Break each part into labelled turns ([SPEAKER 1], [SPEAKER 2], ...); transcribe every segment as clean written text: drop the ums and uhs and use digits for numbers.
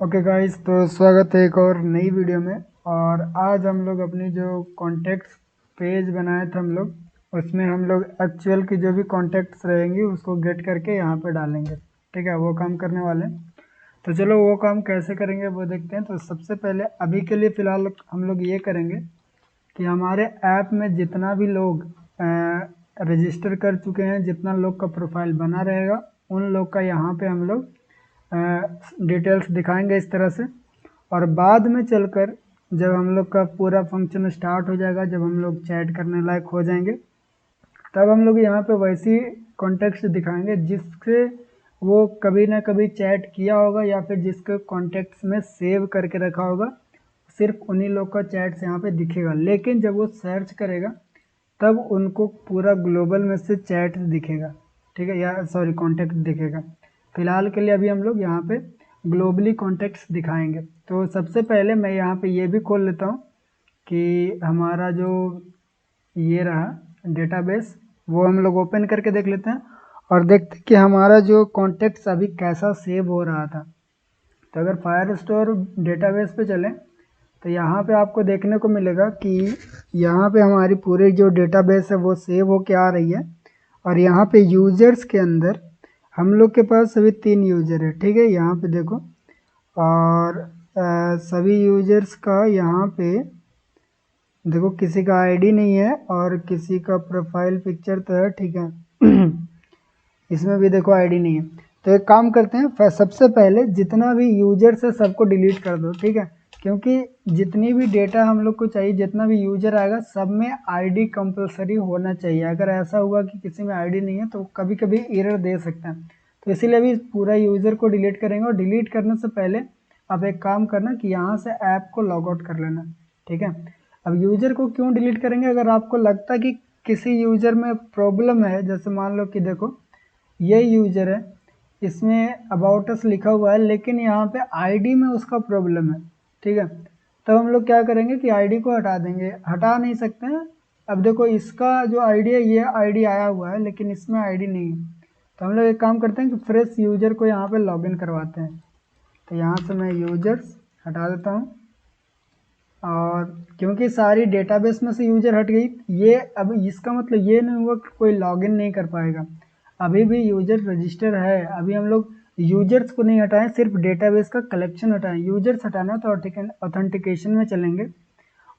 [SPEAKER 1] Okay guys, तो स्वागत है एक और नई वीडियो में। और आज हम लोग अपनी जो कॉन्टेक्ट्स पेज बनाए थे हम लोग उसमें हम लोग एक्चुअल की जो भी कॉन्टेक्ट्स रहेंगी उसको गेट करके यहाँ पे डालेंगे। ठीक है, वो काम करने वाले हैं। तो चलो वो काम कैसे करेंगे वो देखते हैं। तो सबसे पहले अभी के लिए फ़िलहाल हम लोग ये करेंगे कि हमारे ऐप में जितना भी लोग रजिस्टर कर चुके हैं, जितना लोग का प्रोफाइल बना रहेगा, उन लोग का यहाँ पे हम लोग डिटेल्स दिखाएंगे इस तरह से। और बाद में चलकर जब हम लोग का पूरा फंक्शन स्टार्ट हो जाएगा, जब हम लोग चैट करने लायक हो जाएंगे, तब हम लोग यहाँ पे वैसी कॉन्टेक्स्ट दिखाएंगे जिससे वो कभी ना कभी चैट किया होगा या फिर जिसके कॉन्टेक्ट्स में सेव करके रखा होगा। सिर्फ उन्हीं लोग का चैट्स यहाँ पे दिखेगा, लेकिन जब वो सर्च करेगा तब उनको पूरा ग्लोबल में से चैट दिखेगा। ठीक है, या सॉरी कॉन्टेक्ट दिखेगा। फिलहाल के लिए अभी हम लोग यहाँ पे ग्लोबली कॉन्टेक्ट्स दिखाएंगे। तो सबसे पहले मैं यहाँ पे ये भी खोल लेता हूँ कि हमारा जो ये रहा डेटाबेस, वो हम लोग ओपन करके देख लेते हैं और देखते हैं कि हमारा जो कॉन्टेक्ट्स अभी कैसा सेव हो रहा था। तो अगर फायर स्टोर डेटाबेस पे चलें तो यहाँ पे आपको देखने को मिलेगा कि यहाँ पे हमारी पूरी जो डेटाबेस है वो सेव होके आ रही है। और यहाँ पे यूजर्स के अंदर हम लोग के पास सभी 3 यूजर है। ठीक है, यहाँ पे देखो। और सभी यूजर्स का यहाँ पे देखो, किसी का आईडी नहीं है और किसी का प्रोफाइल पिक्चर तो है। ठीक है इसमें भी देखो आईडी नहीं है। तो एक काम करते हैं, सबसे पहले जितना भी यूजर्स है सबको डिलीट कर दो। ठीक है, क्योंकि जितनी भी डेटा हम लोग को चाहिए, जितना भी यूजर आएगा सब में आईडी कंपलसरी होना चाहिए। अगर ऐसा हुआ कि किसी में आईडी नहीं है तो कभी कभी एरर दे सकता है। तो इसीलिए अभी पूरा यूज़र को डिलीट करेंगे। और डिलीट करने से पहले आप एक काम करना कि यहाँ से ऐप को लॉग आउट कर लेना। ठीक है, अब यूज़र को क्यों डिलीट करेंगे? अगर आपको लगता है कि किसी यूज़र में प्रॉब्लम है, जैसे मान लो कि देखो ये यूज़र है, इसमें अबाउट अस लिखा हुआ है लेकिन यहाँ पे आईडी में उसका प्रॉब्लम है। ठीक है, तब हम लोग क्या करेंगे कि आईडी को हटा देंगे। हटा नहीं सकते हैं। अब देखो इसका जो आईडी है ये आईडी आया हुआ है लेकिन इसमें आईडी नहीं है। तो हम लोग एक काम करते हैं कि फ्रेश यूज़र को यहाँ पे लॉगिन करवाते हैं। तो यहाँ से मैं यूजर्स हटा देता हूँ। और क्योंकि सारी डेटाबेस में से यूजर हट गई, ये अब इसका मतलब ये नहीं हुआ कि कोई लॉगिन नहीं कर पाएगा। अभी भी यूजर रजिस्टर है। अभी हम लोग यूजर्स को नहीं हटाएं, सिर्फ डेटाबेस का कलेक्शन हटाएं। यूजर्स हटाना है तो ऑथेंटिकेशन में चलेंगे।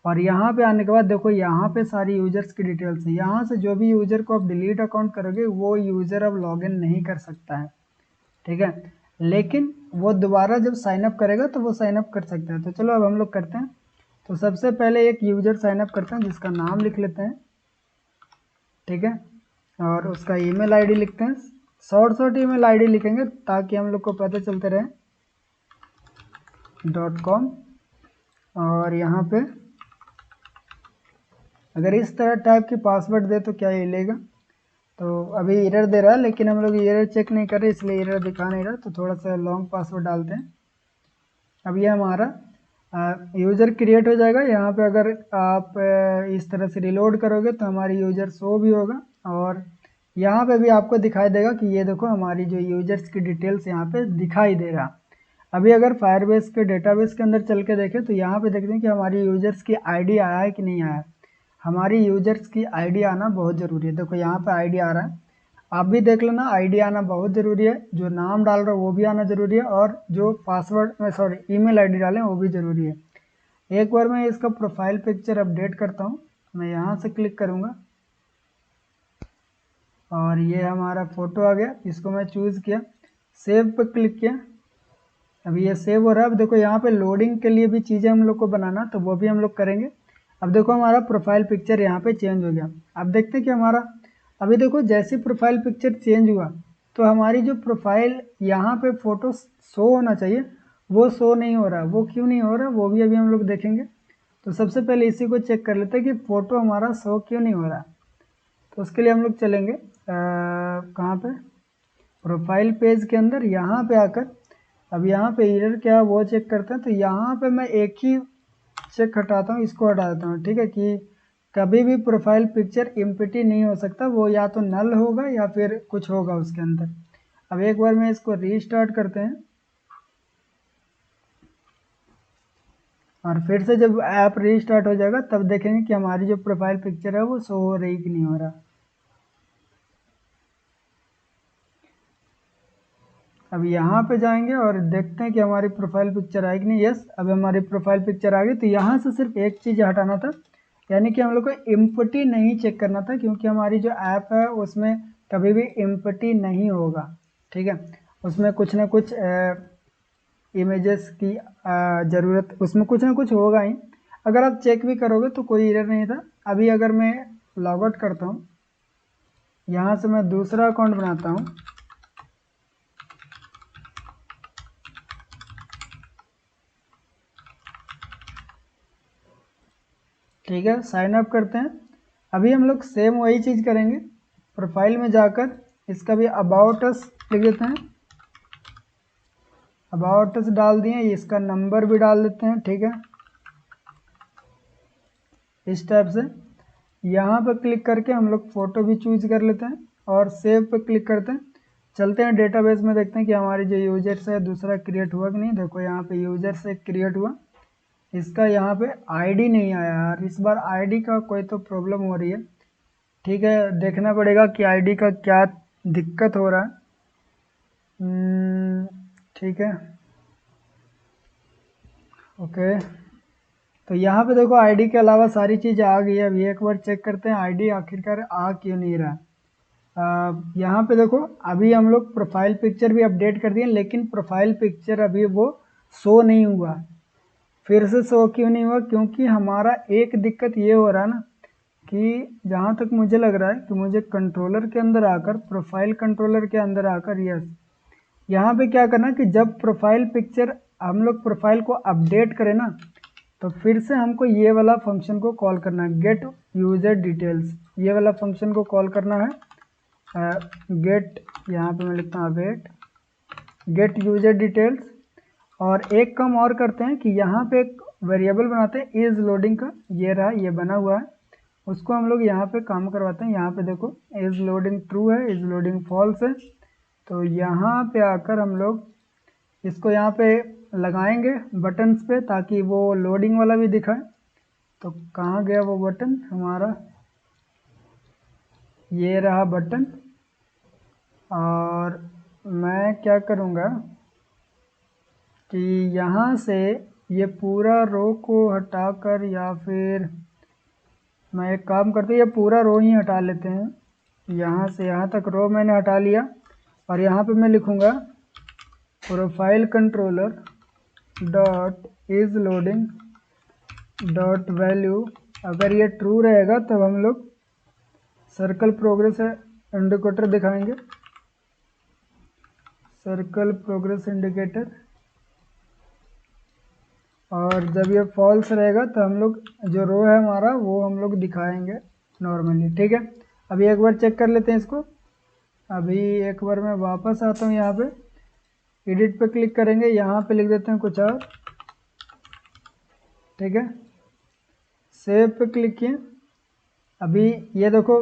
[SPEAKER 1] और यहाँ पे आने के बाद देखो यहाँ पे सारी यूजर्स की डिटेल्स है। यहाँ से जो भी यूजर को आप डिलीट अकाउंट करोगे वो यूजर अब लॉगिन नहीं कर सकता है। ठीक है, लेकिन वो दोबारा जब साइन अप करेगा तो वो साइन अप कर सकता है। तो चलो अब हम लोग करते हैं। तो सबसे पहले एक यूजर साइन अप करते हैं जिसका नाम लिख लेते हैं। ठीक है, और उसका ईमेल आईडी लिखते हैं। शॉर्ट ईमेल आईडी लिखेंगे ताकि हम लोग को पता चलते रहे .com। और यहाँ पे अगर इस तरह टाइप की पासवर्ड दे तो क्या ये लेगा? तो अभी एरर दे रहा है लेकिन हम लोग एरर चेक नहीं कर रहे इसलिए एरर दिखा नहीं रहा। तो थोड़ा सा लॉन्ग पासवर्ड डालते हैं। अब ये हमारा यूज़र क्रिएट हो जाएगा। यहाँ पे अगर आप इस तरह से रिलोड करोगे तो हमारी यूज़र शो भी होगा। और यहाँ पे भी आपको दिखाई देगा कि ये देखो हमारी जो यूजर्स की डिटेल्स यहाँ पे दिखाई दे रहा। अभी अगर फायरबेस के डेटाबेस के अंदर चल के देखें तो यहाँ पे देखते हैं कि हमारी यूजर्स की आईडी आया है कि नहीं आया। हमारी यूजर्स की आईडी आना बहुत ज़रूरी है। देखो यहाँ पे आईडी आ रहा है, आप भी देख लेना। आईडी आना बहुत ज़रूरी है, जो नाम डाल रहे हो वो भी आना ज़रूरी है, और जो पासवर्ड में सॉरी ईमेल आईडी डालें वो भी ज़रूरी है। एक बार मैं इसका प्रोफाइल पिक्चर अपडेट करता हूँ। मैं यहाँ से क्लिक करूँगा और ये हमारा फ़ोटो आ गया। इसको मैं चूज़ किया, सेव पर क्लिक किया। अभी ये सेव हो रहा है। अब देखो यहाँ पे लोडिंग के लिए भी चीज़ें हम लोग को बनाना, तो वो भी हम लोग करेंगे। अब देखो हमारा प्रोफाइल पिक्चर यहाँ पे चेंज हो गया। अब देखते हैं कि हमारा अभी देखो जैसे प्रोफाइल पिक्चर चेंज हुआ तो हमारी जो प्रोफाइल यहाँ पे फ़ोटो शो होना चाहिए वो शो नहीं हो रहा। वो क्यों नहीं हो रहा वो भी अभी हम लोग देखेंगे। तो सबसे पहले इसी को चेक कर लेते हैं कि फ़ोटो हमारा शो क्यों नहीं हो रहा। तो उसके लिए हम लोग चलेंगे कहाँ पे, प्रोफाइल पेज के अंदर। यहाँ पे आकर अब यहाँ पे एरर क्या है वो चेक करते हैं। तो यहाँ पे मैं एक ही चेक हटाता हूँ, इसको हटा देता हूँ। ठीक है, कि कभी भी प्रोफाइल पिक्चर एम्प्टी नहीं हो सकता, वो या तो नल होगा या फिर कुछ होगा उसके अंदर। अब एक बार मैं इसको रीस्टार्ट करते हैं। और फिर से जब ऐप रीस्टार्ट हो जाएगा तब देखेंगे कि हमारी जो प्रोफाइल पिक्चर है वो शो हो रही कि नहीं हो रहा। अब यहाँ पे जाएंगे और देखते हैं कि हमारी प्रोफाइल पिक्चर आएगी नहीं। यस, अब हमारी प्रोफाइल पिक्चर आ गई। तो यहाँ से सिर्फ एक चीज़ हटाना था, यानी कि हम लोग को एम्प्टी नहीं चेक करना था, क्योंकि हमारी जो ऐप है उसमें कभी भी एम्प्टी नहीं होगा। ठीक है, उसमें कुछ ना कुछ इमेजेस की ज़रूरत, उसमें कुछ ना कुछ होगा ही। अगर आप चेक भी करोगे तो कोई एरर नहीं था। अभी अगर मैं लॉग आउट करता हूँ, यहाँ से मैं दूसरा अकाउंट बनाता हूँ, ठीक है, साइन अप करते हैं। अभी हम लोग सेम वही चीज़ करेंगे, प्रोफाइल में जाकर इसका भी अबाउट अस लिख देते हैं, अबाउट अस डाल दिए, इसका नंबर भी डाल देते हैं। ठीक है, इस टाइप से यहाँ पर क्लिक करके हम लोग फ़ोटो भी चूज कर लेते हैं और सेव पे क्लिक करते हैं। चलते हैं डेटाबेस में, देखते हैं कि हमारी जो यूजर्स है दूसरा क्रिएट हुआ कि नहीं। देखो यहाँ पे यूजर से क्रिएट हुआ, इसका यहाँ पे आईडी नहीं आया यार, इस बार आईडी का कोई तो प्रॉब्लम हो रही है। ठीक है, देखना पड़ेगा कि आईडी का क्या दिक्कत हो रहा है। ठीक है, ओके। तो यहाँ पे देखो आईडी के अलावा सारी चीज़ आ गई है। अभी एक बार चेक करते हैं आईडी आखिरकार आ क्यों नहीं रहा। यहाँ पे देखो अभी हम लोग प्रोफाइल पिक्चर भी अपडेट कर दिए, लेकिन प्रोफाइल पिक्चर अभी वो शो नहीं हुआ। फिर से शो क्यों नहीं हुआ? क्योंकि हमारा एक दिक्कत ये हो रहा है ना कि जहाँ तक मुझे लग रहा है कि मुझे कंट्रोलर के अंदर आकर, प्रोफाइल कंट्रोलर के अंदर आकर, यस, यहाँ पे क्या करना कि जब प्रोफाइल पिक्चर हम लोग प्रोफाइल को अपडेट करें ना, तो फिर से हमको ये वाला फंक्शन को कॉल करना है, गेट यूजर डिटेल्स। ये वाला फंक्शन को कॉल करना है, गेट, यहाँ पे मैं लिखता हूँ गेट यूजर डिटेल्स। और एक काम और करते हैं कि यहाँ पे एक वेरिएबल बनाते हैं इज लोडिंग का, ये रहा, ये बना हुआ है, उसको हम लोग यहाँ पे काम करवाते हैं। यहाँ पे देखो इज लोडिंग ट्रू है, इज लोडिंग फॉल्स है। तो यहाँ पे आकर हम लोग इसको यहाँ पे लगाएंगे बटन्स पे, ताकि वो लोडिंग वाला भी दिखाए। तो कहाँ गया वो बटन हमारा, ये रहा बटन। और मैं क्या करूँगा कि यहाँ से ये पूरा रो को हटाकर, या फिर मैं एक काम करते हैं, ये पूरा रो ही हटा लेते हैं। यहाँ से यहाँ तक रो मैंने हटा लिया, और यहाँ पे मैं लिखूँगा profile controller dot is loading dot value. अगर ये ट्रू रहेगा तब हम लोग सर्कल प्रोग्रेस इंडिकेटर दिखाएंगे, सर्कल प्रोग्रेस इंडिकेटर। और जब ये फॉल्स रहेगा तो हम लोग जो रो है हमारा वो हम लोग दिखाएंगे नॉर्मली। ठीक है, अभी एक बार चेक कर लेते हैं इसको। अभी एक बार मैं वापस आता हूँ, यहाँ पे एडिट पे क्लिक करेंगे, यहाँ पे लिख देते हैं कुछ और। ठीक है, सेव पे क्लिक किए। अभी ये देखो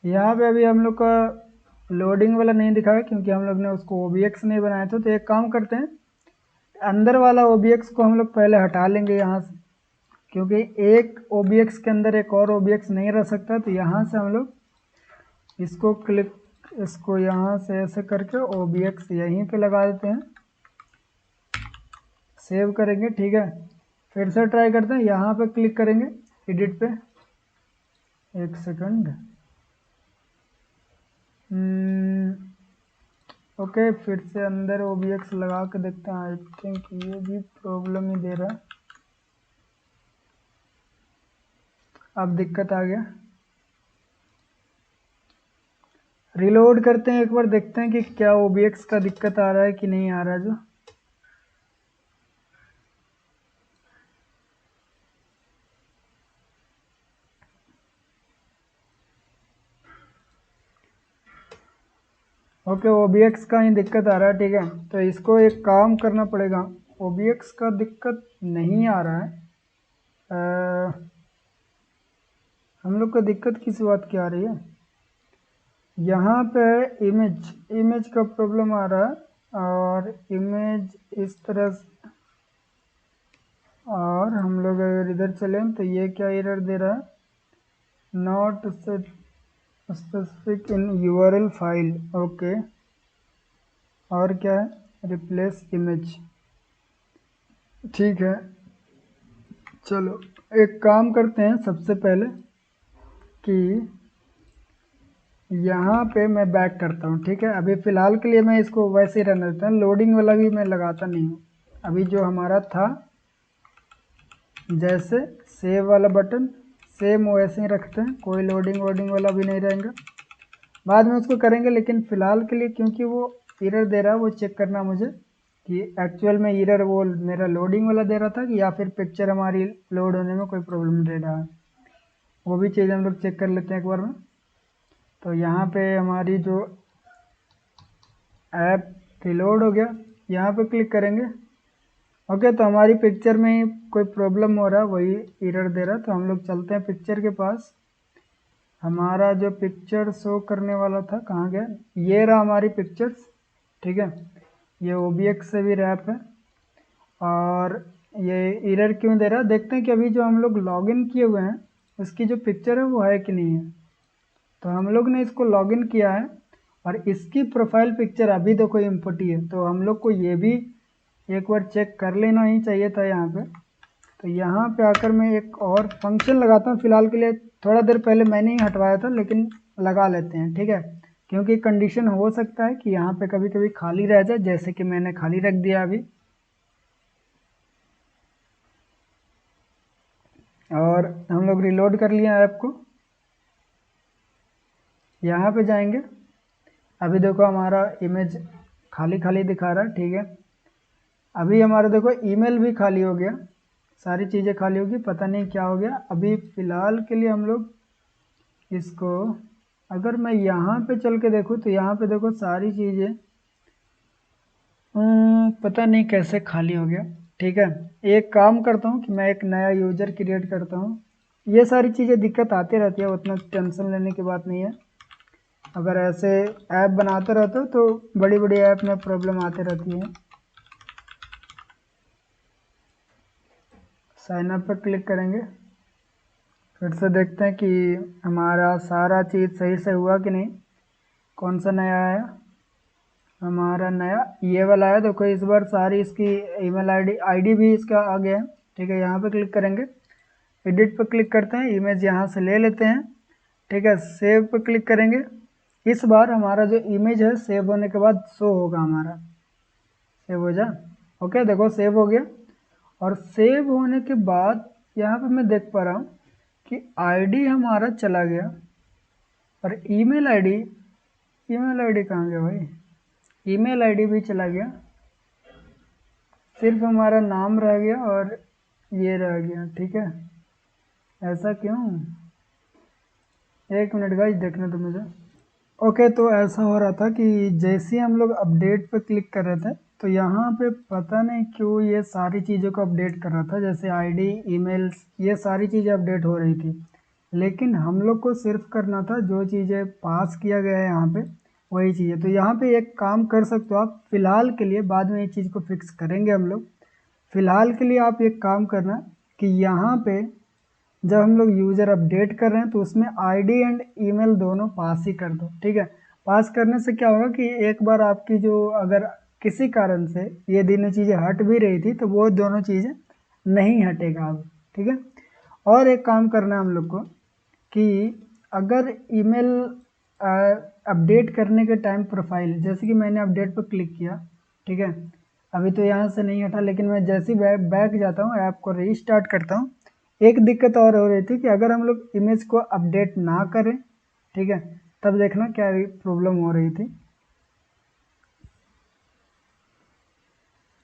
[SPEAKER 1] यहाँ पे अभी हम लोग का लोडिंग वाला नहीं दिखाया, क्योंकि हम लोग ने उसको ओबीएक्स नहीं बनाया था। तो एक काम करते हैं, अंदर वाला ओबीएक्स को हम लोग पहले हटा लेंगे यहाँ से, क्योंकि एक ओबीएक्स के अंदर एक और ओबीएक्स नहीं रह सकता। तो यहाँ से हम लोग इसको क्लिक, इसको यहाँ से ऐसे करके ओबीएक्स यहीं पे लगा देते हैं, सेव करेंगे। ठीक है, फिर से ट्राई करते हैं, यहाँ पे क्लिक करेंगे एडिट पे, एक सेकंड। ओके, फिर से अंदर ओबीएक्स लगा के देखते हैं। आई थिंक ये भी प्रॉब्लम ही दे रहा है। अब दिक्कत आ गया, रिलोड करते हैं एक बार, देखते हैं कि क्या ओबीएक्स का दिक्कत आ रहा है कि नहीं आ रहा है। जो ओके, ओबीएक्स का ही दिक्कत आ रहा है। ठीक है, तो इसको एक काम करना पड़ेगा। ओबीएक्स का दिक्कत नहीं आ रहा है, हम लोग को दिक्कत किस बात की आ रही है? यहाँ पे इमेज का प्रॉब्लम आ रहा है। और इमेज इस तरह से, और हम लोग अगर इधर चलें तो ये क्या एरर दे रहा है, not specific in URL file. Okay, और क्या है, रिप्लेस इमेज। ठीक है, चलो एक काम करते हैं सबसे पहले कि यहाँ पे मैं बैक करता हूँ। ठीक है, अभी फ़िलहाल के लिए मैं इसको वैसे ही रहने देता हूँ, लोडिंग वाला भी मैं लगाता नहीं हूँ। अभी जो हमारा था जैसे सेव वाला बटन सेम वैसे ही रखते हैं, कोई लोडिंग वोडिंग वाला भी नहीं रहेगा, बाद में उसको करेंगे। लेकिन फ़िलहाल के लिए क्योंकि वो एरर दे रहा है, वो चेक करना मुझे कि एक्चुअल में एरर वो मेरा लोडिंग वाला दे रहा था कि या फिर पिक्चर हमारी लोड होने में कोई प्रॉब्लम दे रहा है, वो भी चीज़ हम लोग चेक कर लेते हैं एक बार में। तो यहाँ पे हमारी जो ऐप रिलोड हो गया, यहाँ पे क्लिक करेंगे। ओके, तो हमारी पिक्चर में ही कोई प्रॉब्लम हो रहा है, वही एरर दे रहा है। तो हम लोग चलते हैं पिक्चर के पास। हमारा जो पिक्चर शो करने वाला था कहाँ गया, ये रहा हमारी पिक्चर्स। ठीक है, ये OBX से भी रैप है। और ये एरर क्यों दे रहा है, देखते हैं कि अभी जो हम लोग लॉगिन किए हुए हैं उसकी जो पिक्चर है वो है कि नहीं है। तो हम लोग ने इसको लॉगिन किया है और इसकी प्रोफाइल पिक्चर अभी देखो इम्पोर्टी है, तो हम लोग को ये भी एक बार चेक कर लेना ही चाहिए था यहाँ पे। तो यहाँ पे आकर मैं एक और फंक्शन लगाता हूँ फ़िलहाल के लिए, थोड़ा देर पहले मैंने ही हटवाया था लेकिन लगा लेते हैं। ठीक है, क्योंकि कंडीशन हो सकता है कि यहाँ पे कभी कभी खाली रह जाए, जैसे कि मैंने खाली रख दिया अभी। और हम लोग रिलोड कर लिए ऐप को, यहाँ पे जाएंगे। अभी देखो हमारा इमेज खाली खाली दिखा रहा है। ठीक है, अभी हमारा देखो ईमेल भी खाली हो गया, सारी चीज़ें खाली होगी, पता नहीं क्या हो गया। अभी फ़िलहाल के लिए हम लोग इसको, अगर मैं यहाँ पे चल के देखूँ तो यहाँ पे देखो सारी चीज़ें पता नहीं कैसे खाली हो गया। ठीक है, एक काम करता हूँ कि मैं एक नया यूज़र क्रिएट करता हूँ। ये सारी चीज़ें दिक्कत आती रहती है, उतना टेंशन लेने की बात नहीं है। अगर ऐसे ऐप बनाते रहते हो तो बड़ी बड़ी ऐप में प्रॉब्लम आती रहती है। साइन अप पर क्लिक करेंगे, फिर से देखते हैं कि हमारा सारा चीज़ सही से हुआ कि नहीं। कौन सा नया आया, हमारा नया ये वाला है। देखो इस बार सारी इसकी ईमेल आईडी भी इसका आ गया है। ठीक है, यहाँ पे क्लिक करेंगे, एडिट पर क्लिक करते हैं, इमेज यहाँ से ले लेते हैं। ठीक है, सेव पर क्लिक करेंगे। इस बार हमारा जो इमेज है सेव होने के बाद शो होगा, हमारा सेव हो जा। ओके, देखो सेव हो गया। और सेव होने के बाद यहाँ पे मैं देख पा रहा हूँ कि आईडी हमारा चला गया और ईमेल आईडी कहाँ गया भाई, ईमेल आईडी भी चला गया, सिर्फ हमारा नाम रह गया और ये रह गया। ठीक है, ऐसा क्यों, एक मिनट गाइस देखने दो मुझे। ओके, तो ऐसा हो रहा था कि जैसे ही हम लोग अपडेट पे क्लिक कर रहे थे तो यहाँ पे पता नहीं क्यों ये सारी चीज़ों को अपडेट कर रहा था, जैसे आईडी, ईमेल्स, ये सारी चीज़ें अपडेट हो रही थी। लेकिन हम लोग को सिर्फ करना था जो चीज़ें पास किया गया है यहाँ पे, वही चीज़ें। तो यहाँ पे एक काम कर सकते हो आप फ़िलहाल के लिए, बाद में ये चीज़ को फिक्स करेंगे हम लोग। फ़िलहाल के लिए आप एक काम करना कि यहाँ पे जब हम लोग यूज़र अपडेट कर रहे हैं तो उसमें आईडी एंड ईमेल दोनों पास ही कर दो। ठीक है, पास करने से क्या होगा कि एक बार आपकी जो, अगर किसी कारण से ये दोनों चीज़ें हट भी रही थी तो वो दोनों चीज़ें नहीं हटेगा अब। ठीक है, और एक काम करना है हम लोग को कि अगर ईमेल अपडेट करने के टाइम प्रोफाइल, जैसे कि मैंने अपडेट पर क्लिक किया, ठीक है, अभी तो यहाँ से नहीं हटा, लेकिन मैं जैसे ही बैक जाता हूँ, ऐप को रीस्टार्ट करता हूँ, एक दिक्कत और हो रही थी कि अगर हम लोग इमेज को अपडेट ना करें, ठीक है, तब देखना क्या प्रॉब्लम हो रही थी।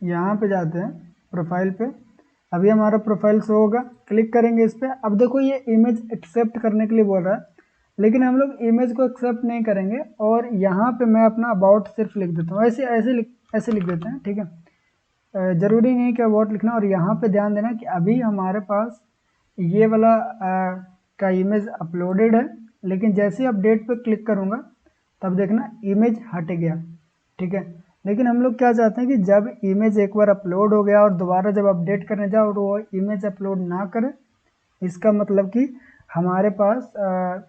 [SPEAKER 1] यहाँ पे जाते हैं प्रोफाइल पे, अभी हमारा प्रोफाइल शो होगा, क्लिक करेंगे इस पर। अब देखो ये इमेज एक्सेप्ट करने के लिए बोल रहा है, लेकिन हम लोग इमेज को एक्सेप्ट नहीं करेंगे। और यहाँ पे मैं अपना अबाउट सिर्फ लिख देता हूँ, ऐसे लिख देते हैं। ठीक है, ज़रूरी नहीं कि अबाउट लिखना। और यहाँ पे ध्यान देना कि अभी हमारे पास ये वाला का इमेज अपलोडेड है, लेकिन जैसे ही अपडेट पे क्लिक करूँगा तब देखना इमेज हट गया। ठीक है, लेकिन हम लोग क्या चाहते हैं कि जब इमेज एक बार अपलोड हो गया और दोबारा जब अपडेट करने जाओ और वो इमेज अपलोड ना करे, इसका मतलब कि हमारे पास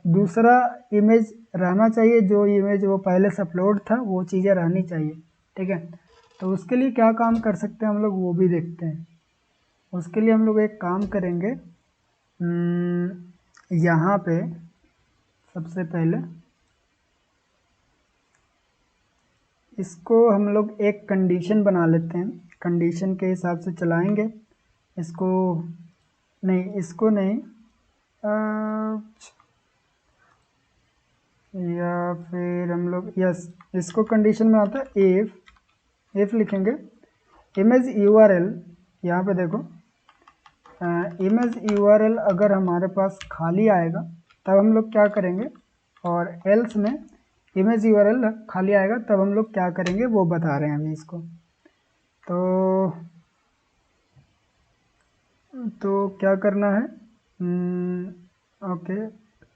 [SPEAKER 1] दूसरा इमेज रहना चाहिए, जो इमेज वो पहले से अपलोड था वो चीज़ें रहनी चाहिए। ठीक है, तो उसके लिए क्या काम कर सकते हैं हम लोग वो भी देखते हैं। उसके लिए हम लोग एक काम करेंगे, यहाँ पे सबसे पहले इसको हम लोग एक कंडीशन बना लेते हैं, कंडीशन के हिसाब से चलाएंगे इसको। नहीं, इसको नहीं, या फिर हम लोग यस, इसको कंडीशन में आता है इफ लिखेंगे इमेज यूआरएल। यहाँ पे देखो, इमेज यूआरएल अगर हमारे पास खाली आएगा तब हम लोग क्या करेंगे, और एल्स में इमेज यूआरएल खाली आएगा तब हम लोग क्या करेंगे वो बता रहे हैं अभी इसको। तो क्या करना है, ओके,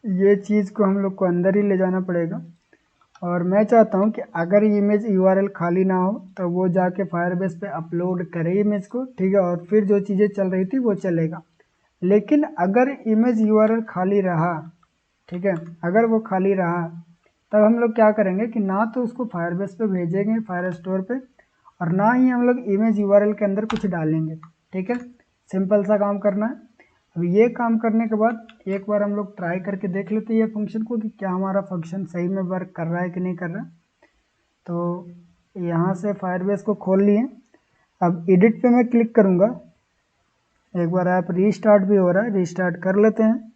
[SPEAKER 1] ये चीज़ को हम लोग को अंदर ही ले जाना पड़ेगा। और मैं चाहता हूँ कि अगर इमेज यूआरएल खाली ना हो तो वो जाके फायरबेस पे अपलोड करे इमेज को, ठीक है, और फिर जो चीज़ें चल रही थी वो चलेगा। लेकिन अगर इमेज यूआरएल खाली रहा, ठीक है, अगर वो खाली रहा तब हम लोग क्या करेंगे कि ना तो उसको फायरबेस पे भेजेंगे फायर स्टोर पे, और ना ही हम लोग इमेज यूआरएल के अंदर कुछ डालेंगे। ठीक है, सिंपल सा काम करना है। अब ये काम करने के बाद एक बार हम लोग ट्राई करके देख लेते हैं ये फंक्शन को कि क्या हमारा फंक्शन सही में वर्क कर रहा है कि नहीं कर रहा। तो यहाँ से फायरबेस को खोल लिए, अब एडिट पे मैं क्लिक करूँगा। एक बार ऐप रीस्टार्ट भी हो रहा है, रीस्टार्ट कर लेते हैं।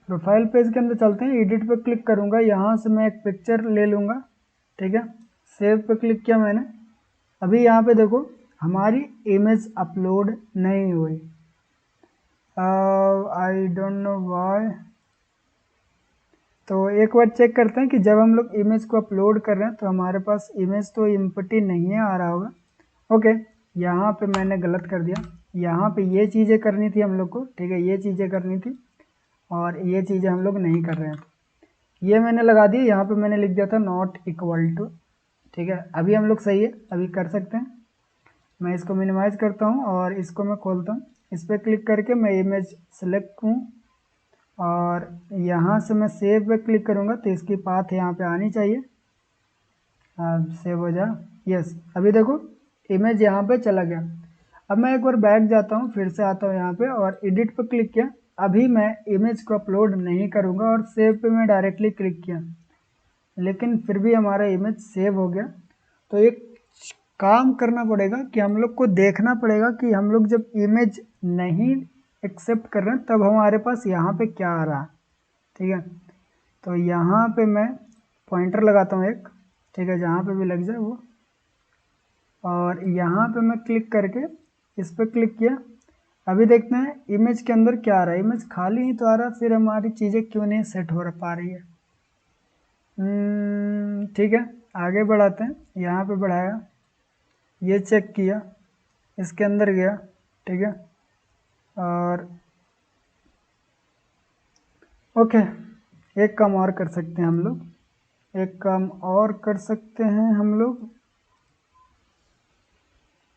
[SPEAKER 1] प्रोफाइल पेज के अंदर चलते हैं, एडिट पे क्लिक करूँगा, यहाँ से मैं एक पिक्चर ले लूँगा। ठीक है, सेव पे क्लिक किया मैंने। अभी यहाँ पे देखो हमारी इमेज अपलोड नहीं हुई, आई डोंट नो वाई। तो एक बार चेक करते हैं कि जब हम लोग इमेज को अपलोड कर रहे हैं तो हमारे पास इमेज तो एम्प्टी नहीं आ रहा होगा। ओके, यहाँ पे मैंने गलत कर दिया, यहाँ पे ये चीज़ें करनी थी हम लोग को, ठीक है, ये चीज़ें करनी थी और ये चीज़ें हम लोग नहीं कर रहे हैं। ये मैंने लगा दी, यहाँ पे मैंने लिख दिया था नॉट इक्वल टू। ठीक है, अभी हम लोग सही है, अभी कर सकते हैं। मैं इसको मिनिमाइज करता हूँ और इसको मैं खोलता हूँ। इस पर क्लिक करके मैं इमेज सेलेक्ट हूँ और यहाँ से मैं सेव पे क्लिक करूँगा तो इसकी पाथ यहाँ पे आनी चाहिए। अब सेव हो जा, यस, अभी देखो इमेज यहाँ पे चला गया। अब मैं एक बार बैक जाता हूँ, फिर से आता हूँ यहाँ पे और एडिट पे क्लिक किया। अभी मैं इमेज को अपलोड नहीं करूँगा और सेव पे मैं डायरेक्टली क्लिक किया, लेकिन फिर भी हमारा इमेज सेव हो गया। तो एक काम करना पड़ेगा कि हम लोग को देखना पड़ेगा कि हम लोग जब इमेज नहीं एक्सेप्ट कर रहे हैं तब हमारे पास यहाँ पे क्या आ रहा है। ठीक है, तो यहाँ पे मैं पॉइंटर लगाता हूँ एक, ठीक है, जहाँ पे भी लग जाए वो, और यहाँ पे मैं क्लिक करके इस पर क्लिक किया। अभी देखते हैं इमेज के अंदर क्या आ रहा है, इमेज खाली ही तो आ रहा, फिर हमारी चीज़ें क्यों नहीं सेट हो पा रही है। ठीक है, आगे बढ़ाते हैं। यहाँ पे बढ़ाया, ये चेक किया, इसके अंदर गया, ठीक है, और ओके, एक काम और कर सकते हैं हम लोग, एक काम और कर सकते हैं हम लोग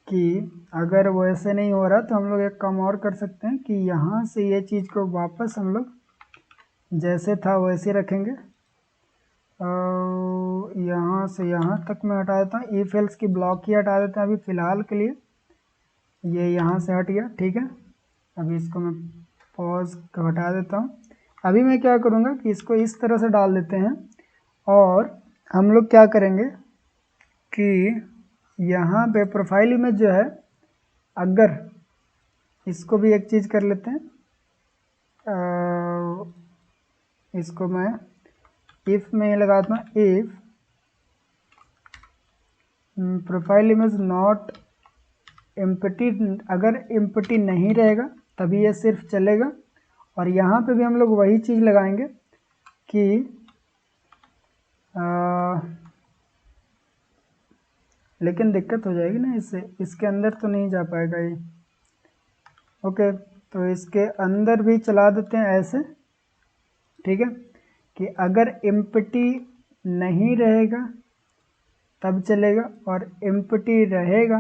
[SPEAKER 1] कि अगर वो ऐसे नहीं हो रहा तो हम लोग एक काम और कर सकते हैं कि यहाँ से ये चीज़ को वापस हम लोग जैसे था वैसे रखेंगे। यहाँ से यहाँ तक मैं हटा देता हूँ, इफ एल्स की ब्लॉक ही हटा देते हैं अभी फ़िलहाल के लिए। ये यहाँ से हट गया, ठीक है, अभी इसको मैं पॉज को हटा देता हूँ। अभी मैं क्या करूँगा कि इसको इस तरह से डाल देते हैं और हम लोग क्या करेंगे कि यहाँ पे प्रोफाइल इमेज जो है, अगर इसको भी एक चीज़ कर लेते हैं, इसको मैं इफ में लगाता हूँ, if profile image not empty, अगर एम्प्टी नहीं रहेगा तभी ये सिर्फ चलेगा। और यहाँ पे भी हम लोग वही चीज़ लगाएंगे कि लेकिन दिक्कत हो जाएगी ना इससे, इसके अंदर तो नहीं जा पाएगा ये। ओके, तो इसके अंदर भी चला देते हैं ऐसे, ठीक है, कि अगर एम्प्टी नहीं रहेगा तब चलेगा, और एम्प्टी रहेगा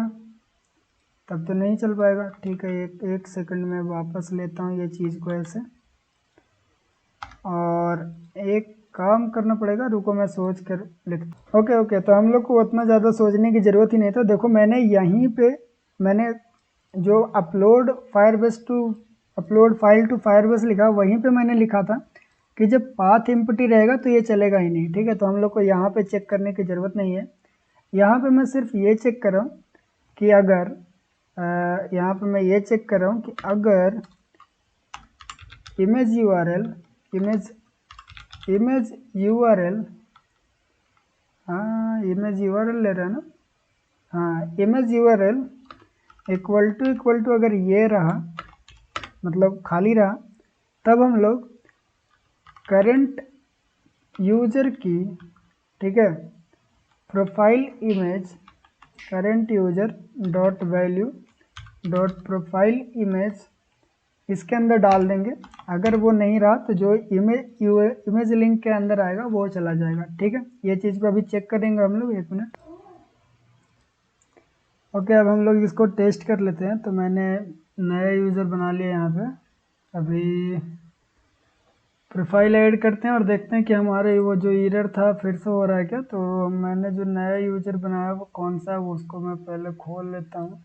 [SPEAKER 1] तब तो नहीं चल पाएगा। ठीक है, एक सेकंड में वापस लेता हूँ ये चीज़ को ऐसे, और एक काम करना पड़ेगा, रुको मैं सोच कर लिख। ओके, तो हम लोग को उतना ज़्यादा सोचने की ज़रूरत ही नहीं था। देखो मैंने यहीं पे मैंने जो अपलोड फाइल टू फायरबेस लिखा, वहीं पे मैंने लिखा था कि जब पाथ एम्प्टी रहेगा तो ये चलेगा ही नहीं। ठीक है, तो हम लोग को यहाँ पे चेक करने की ज़रूरत नहीं है। यहाँ पे मैं सिर्फ ये चेक कर रहा हूँ कि अगर यहाँ पे मैं ये चेक कर रहा हूँ कि अगर इमेज यूआरएल हाँ इमेज यूआरएल ले रहा है ना, हाँ इमेज यूआरएल इक्वल टू अगर ये रहा, मतलब खाली रहा, तब हम लोग करंट यूजर की, ठीक है, profile image current user dot value dot profile image इसके अंदर डाल देंगे। अगर वो नहीं रहा तो जो इमेज लिंक के अंदर आएगा वो चला जाएगा। ठीक है, ये चीज़ को अभी चेक करेंगे हम लोग, 1 मिनट। ओके, अब हम लोग इसको टेस्ट कर लेते हैं। तो मैंने नया यूज़र बना लिया यहाँ पे। अभी प्रोफाइल ऐड करते हैं और देखते हैं कि हमारे वो जो एरर था फिर से हो रहा है क्या। तो मैंने जो नया यूज़र बनाया वो कौन सा है, वो उसको मैं पहले खोल लेता हूँ।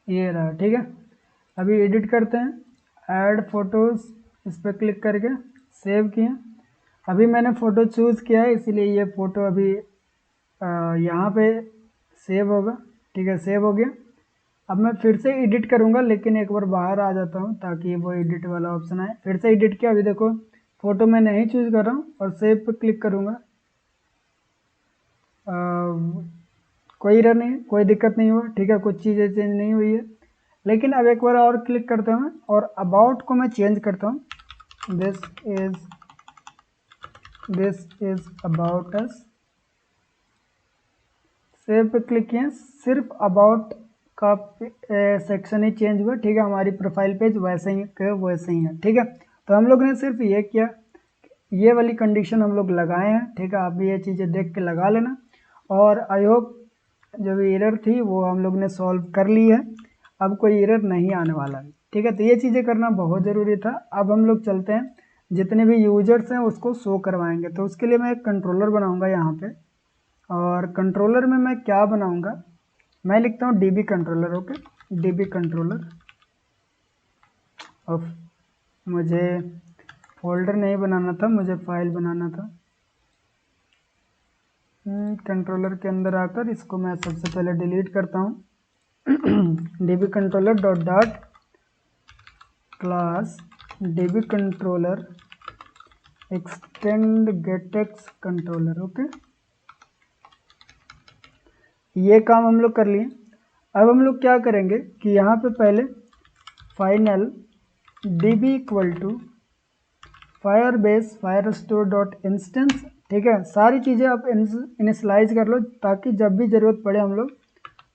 [SPEAKER 1] ये रहा। ठीक है, अभी एडिट करते हैं, ऐड फोटोज़ इस पर क्लिक करके सेव किए। अभी मैंने फ़ोटो चूज़ किया है, इसीलिए ये फ़ोटो अभी यहाँ पे सेव होगा। ठीक है, सेव हो गया। अब मैं फिर से एडिट करूँगा, लेकिन एक बार बाहर आ जाता हूँ ताकि वो एडिट वाला ऑप्शन आए। फिर से एडिट किया, अभी देखो फ़ोटो मैं नहीं चूज़ कर रहा हूँ और सेव पे क्लिक करूँगा। कोई एरर नहीं, कोई दिक्कत नहीं हुआ। ठीक है, कुछ चीज़ें चेंज नहीं हुई है। लेकिन अब एक बार और क्लिक करते हैं और अबाउट को मैं चेंज करता हूँ। This is about us. Save पे क्लिक किए, सिर्फ अबाउट का सेक्शन ही चेंज हुआ। ठीक है, हमारी प्रोफाइल पेज वैसे ही है। ठीक है, तो हम लोग ने सिर्फ ये किया, ये वाली कंडीशन हम लोग लगाए हैं। ठीक है, आप भी ये चीज़ें देख के लगा लेना। और आई होप जो भी एरर थी वो हम लोग ने सॉल्व कर ली है, अब कोई एरर नहीं आने वाला है। ठीक है, तो ये चीज़ें करना बहुत ज़रूरी था। अब हम लोग चलते हैं, जितने भी यूजर्स हैं उसको शो करवाएंगे। तो उसके लिए मैं एक कंट्रोलर बनाऊंगा यहाँ पे, और कंट्रोलर में मैं क्या बनाऊंगा, मैं लिखता हूँ DB controller. Okay, dB controller of, मुझे फोल्डर नहीं बनाना था, मुझे फाइल बनाना था। कंट्रोलर के अंदर आकर इसको मैं सबसे पहले डिलीट करता हूँ। DB controller dot class DB controller extend GetX controller. Okay, ये काम हम लोग कर लिए। अब हम लोग क्या करेंगे कि यहाँ पे पहले final db equal to firestore dot instance. ठीक है, सारी चीज़ें आप इनिशलाइज कर लो ताकि जब भी ज़रूरत पड़े हम लोग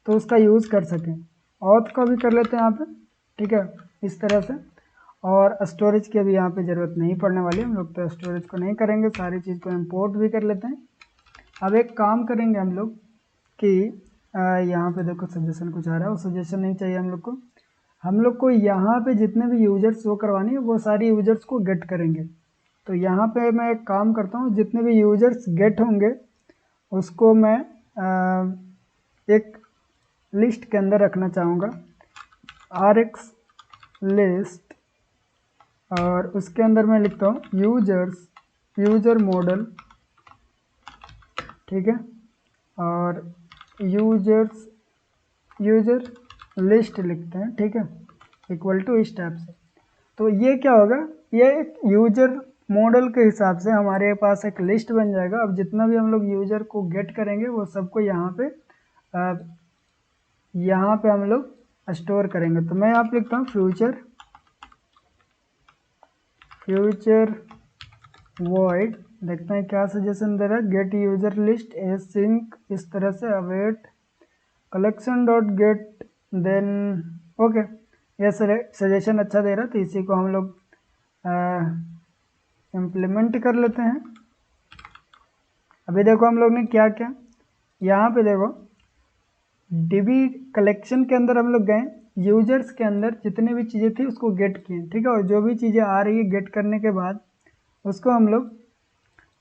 [SPEAKER 1] तो उसका यूज़ कर सकें। ऑथ का भी कर लेते हैं यहाँ पे। ठीक है, इस तरह से। और स्टोरेज की अभी यहाँ पे ज़रूरत नहीं पड़ने वाली, हम लोग तो स्टोरेज को नहीं करेंगे, सारी चीज़ को इंपोर्ट भी कर लेते हैं। अब एक काम करेंगे हम लोग कि यहाँ पे देखो सजेशन कुछ आ रहा है, वो सजेशन नहीं चाहिए हम लोग को यहाँ पे जितने भी यूजर्स शो करवानी है वो सारी यूजर्स को गेट करेंगे। तो यहाँ पे मैं एक काम करता हूँ, जितने भी यूजर्स गेट होंगे उसको मैं एक लिस्ट के अंदर रखना चाहूँगा, rx लिस्ट, और उसके अंदर मैं लिखता हूँ यूजर मॉडल। ठीक है, और यूजर लिस्ट लिखते हैं। ठीक है, इक्वल टू इस टाइप से। तो ये क्या होगा, ये एक यूजर मॉडल के हिसाब से हमारे पास एक लिस्ट बन जाएगा। अब जितना भी हम लोग यूजर को गेट करेंगे वो सबको यहाँ पे हम लोग स्टोर करेंगे। तो मैं यहाँ पे लिखता हूँ फ्यूचर वॉइड, देखते हैं क्या सजेशन दे रहा है। Get user list async, इस तरह से await collection dot get then. Okay, ये सजेशन अच्छा दे रहा है, तो इसी को हम लोग इम्प्लीमेंट कर लेते हैं। अभी देखो हम लोग ने क्या क्या, यहाँ पे देखो डीबी कलेक्शन के अंदर हम लोग गए, यूजर्स के अंदर जितने भी चीज़ें थी उसको गेट किए, ठीक है। और जो भी चीज़ें आ रही है गेट करने के बाद उसको हम लोग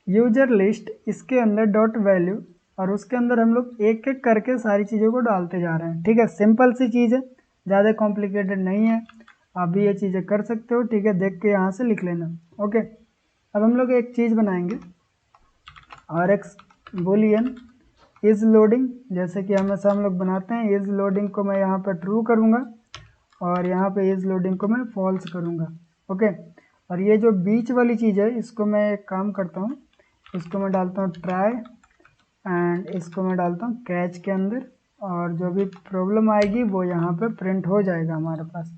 [SPEAKER 1] यूजर लिस्ट इसके अंदर डॉट वैल्यू, और उसके अंदर हम लोग एक एक करके सारी चीज़ों को डालते जा रहे हैं, ठीक है। सिंपल सी चीज़ है, ज़्यादा कॉम्प्लिकेटेड नहीं है, आप भी ये चीज़ें कर सकते हो, ठीक है। देख के यहाँ से लिख लेना, ओके। अब हम लोग एक चीज़ बनाएंगे, RX बूलियन इज़ लोडिंग, जैसे कि हमेशा हम लोग बनाते हैं। इज़ लोडिंग को मैं यहाँ पर ट्रू करूँगा और यहाँ पे इज़ लोडिंग को मैं फॉल्स करूँगा, ओके। और ये जो बीच वाली चीज़ है इसको मैं एक काम करता हूँ, इसको मैं डालता हूँ ट्राई, एंड इसको मैं डालता हूँ कैच के अंदर, और जो भी प्रॉब्लम आएगी वो यहाँ पे प्रिंट हो जाएगा हमारे पास।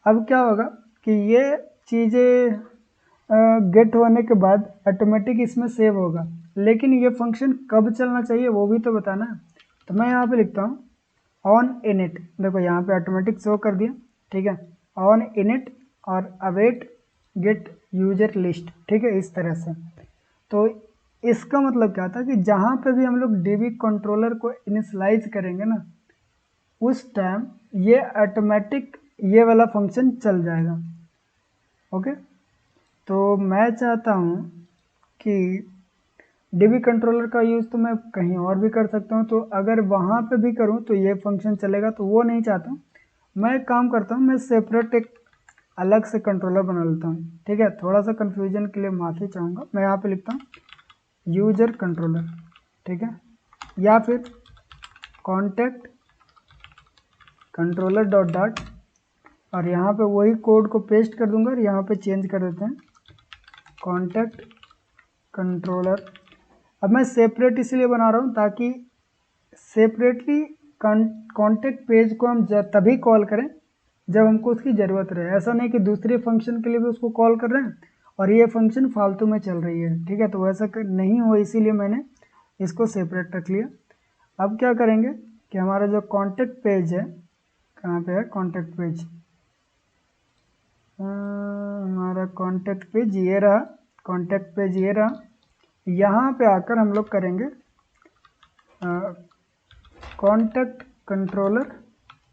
[SPEAKER 1] अब क्या होगा कि ये चीज़ें गेट होने के बाद ऑटोमेटिक इसमें सेव होगा, लेकिन ये फंक्शन कब चलना चाहिए वो भी तो बताना है। तो मैं यहाँ पे लिखता हूँ ऑन इनिट, देखो यहाँ पे ऑटोमेटिक शो कर दिया, ठीक है। ऑन इनिट और अवेट गेट यूजर लिस्ट, ठीक है, इस तरह से। तो इसका मतलब क्या था कि जहाँ पे भी हम लोग डीबी कंट्रोलर को इनिशलाइज करेंगे ना, उस टाइम ये ऑटोमेटिक ये वाला फंक्शन चल जाएगा, ओके। तो मैं चाहता हूँ कि डीबी कंट्रोलर का यूज़ तो मैं कहीं और भी कर सकता हूँ, तो अगर वहाँ पे भी करूँ तो ये फंक्शन चलेगा, तो वो नहीं चाहता हूँ। मैं एक काम करता हूँ, मैं सेपरेट एक अलग से कंट्रोलर बना लेता हूँ, ठीक है। थोड़ा सा कन्फ्यूजन के लिए माफ़ी चाहूँगा। मैं यहाँ पे लिखता हूँ यूजर कंट्रोलर, ठीक है, या फिर कॉन्टैक्ट कंट्रोलर डॉट डॉट, और यहाँ पे वही कोड को पेस्ट कर दूंगा और यहाँ पे चेंज कर देते हैं कॉन्टैक्ट कंट्रोलर। अब मैं सेपरेट इसलिए बना रहा हूँ ताकि सेपरेटली कॉन्टैक्ट पेज को हम तभी कॉल करें जब हमको उसकी ज़रूरत रहे। ऐसा नहीं कि दूसरे फंक्शन के लिए भी उसको कॉल कर रहे हैं और ये फंक्शन फालतू में चल रही है, ठीक है। तो वैसा नहीं हो, इसीलिए मैंने इसको सेपरेट रख लिया। अब क्या करेंगे कि हमारा जो कॉन्टैक्ट पेज है, कहाँ पे है कॉन्टैक्ट पेज, हमारा कॉन्टैक्ट पेज ये रहा, कॉन्टैक्ट पेज ये रहा। यहाँ पे आकर हम लोग करेंगे कॉन्टैक्ट कंट्रोलर,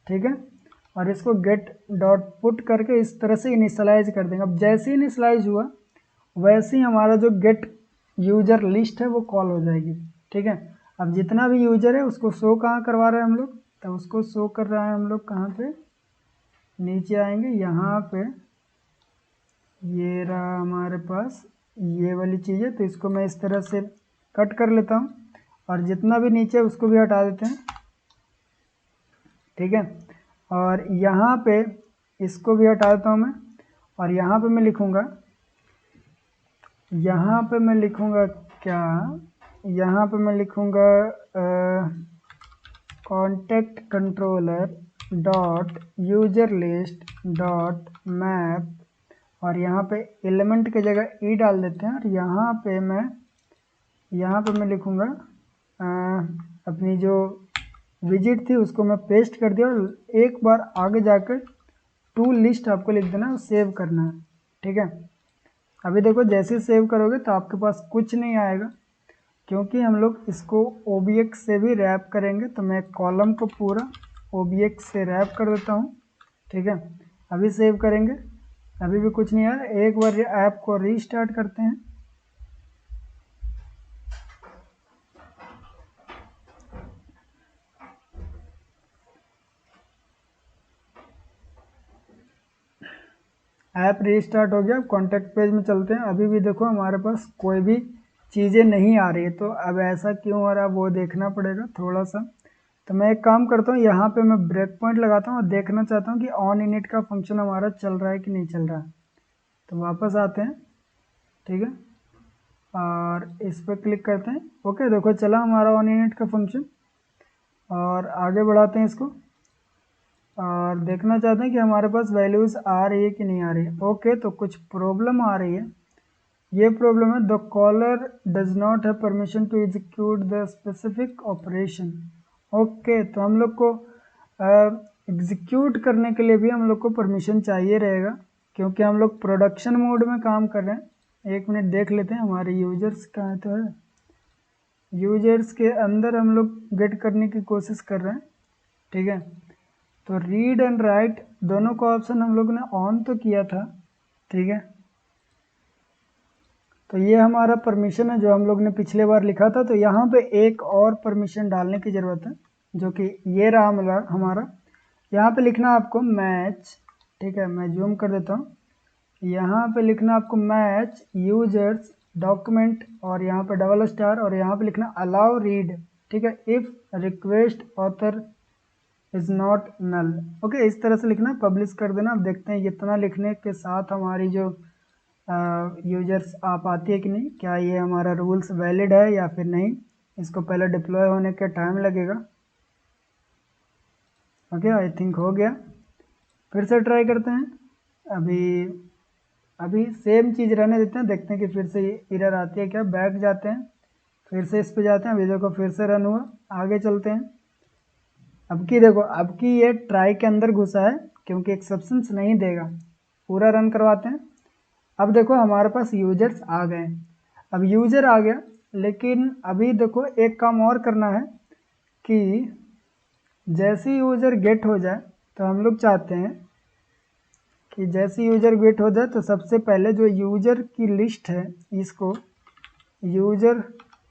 [SPEAKER 1] ठीक है, और इसको गेट डॉट पुट करके इस तरह से इनिशलाइज कर देंगे। अब जैसे ही इनिशलाइज हुआ वैसे ही हमारा जो गेट यूजर लिस्ट है वो कॉल हो जाएगी, ठीक है। अब जितना भी यूजर है उसको शो कहाँ करवा रहे हैं हम लोग, तो उसको शो कर रहा है हम लोग कहाँ पे, नीचे आएंगे यहाँ पे, ये रहा हमारे पास ये वाली चीज़ है। तो इसको मैं इस तरह से कट कर लेता हूँ और जितना भी नीचे है उसको भी हटा देते हैं, ठीक है। और यहाँ पे इसको भी हटा देता हूँ मैं, और यहाँ पे मैं लिखूँगा, यहाँ पे मैं लिखूँगा क्या, यहाँ पे मैं लिखूँगा contact controller dot user list dot map, और यहाँ पे एलिमेंट की जगह ई डाल देते हैं, और यहाँ पे मैं लिखूँगा अपनी जो विजिट थी उसको मैं पेस्ट कर दिया, और एक बार आगे जाकर टू लिस्ट आपको लिख देना है, सेव करना है, ठीक है। अभी देखो जैसे सेव करोगे तो आपके पास कुछ नहीं आएगा, क्योंकि हम लोग इसको OBX से भी रैप करेंगे। तो मैं कॉलम को पूरा OBX से रैप कर देता हूँ, ठीक है। अभी सेव करेंगे, अभी भी कुछ नहीं आया। एक बार ऐप को रीस्टार्ट करते हैं, ऐप रीस्टार्ट हो गया। कॉन्टैक्ट पेज में चलते हैं, अभी भी देखो हमारे पास कोई भी चीज़ें नहीं आ रही है। तो अब ऐसा क्यों हो रहा है वो देखना पड़ेगा थोड़ा सा। तो मैं एक काम करता हूँ, यहाँ पे मैं ब्रेक पॉइंट लगाता हूँ और देखना चाहता हूँ कि ऑन इनिट का फंक्शन हमारा चल रहा है कि नहीं चल रहा है। तो वापस आते हैं, ठीक है, और इस पर क्लिक करते हैं। ओके, देखो चला हमारा ऑन इनिट का फंक्शन, और आगे बढ़ाते हैं इसको और देखना चाहते हैं कि हमारे पास वैल्यूज़ आ रही है कि नहीं आ रही है। ओके, तो कुछ प्रॉब्लम आ रही है। ये प्रॉब्लम है, the caller does not have permission to execute the specific operation. Okay, तो हम लोग को एग्जीक्यूट करने के लिए भी हम लोग को परमिशन चाहिए रहेगा, क्योंकि हम लोग प्रोडक्शन मोड में काम कर रहे हैं। एक मिनट देख लेते हैं हमारे यूजर्स कहाँ तो है। यूजर्स के अंदर हम लोग गेट करने की कोशिश कर रहे हैं, ठीक है। तो रीड एंड राइट दोनों का ऑप्शन हम लोग ने ऑन तो किया था, ठीक है। तो ये हमारा परमिशन है जो हम लोग ने पिछले बार लिखा था। तो यहाँ पे एक और परमिशन डालने की ज़रूरत है, जो कि ये रहा हमारा। यहाँ पे लिखना आपको मैच, ठीक है, मैं जूम कर देता हूँ। यहाँ पे लिखना आपको मैच यूजर्स डॉक्यूमेंट और यहाँ पे डबल स्टार और यहाँ पे लिखना अलाउ रीड, ठीक है, if request author is not null. Okay, इस तरह से लिखना, पब्लिश कर देना। अब देखते हैं इतना लिखने के साथ हमारी जो यूजर्स आ पाती है कि नहीं, क्या ये हमारा रूल्स वैलिड है या फिर नहीं। इसको पहले डिप्लॉय होने का टाइम लगेगा। ओके, आई थिंक हो गया। फिर से ट्राई करते हैं। अभी सेम चीज़ रहने देते हैं, देखते हैं कि फिर से एरर आती है क्या। बैक जाते हैं, फिर से इस पे जाते हैं। अभी देखो फिर से रन हुआ, आगे चलते हैं। अब की देखो, अब की ये ट्राई के अंदर घुसा है क्योंकि एक्सेप्शंस नहीं देगा। पूरा रन करवाते हैं। अब देखो हमारे पास यूजर्स आ गए। अब यूजर आ गया, लेकिन अभी देखो एक काम और करना है कि जैसे यूजर गेट हो जाए तो हम लोग चाहते हैं कि जैसे यूजर गेट हो जाए तो सबसे पहले जो यूजर की लिस्ट है, इसको यूजर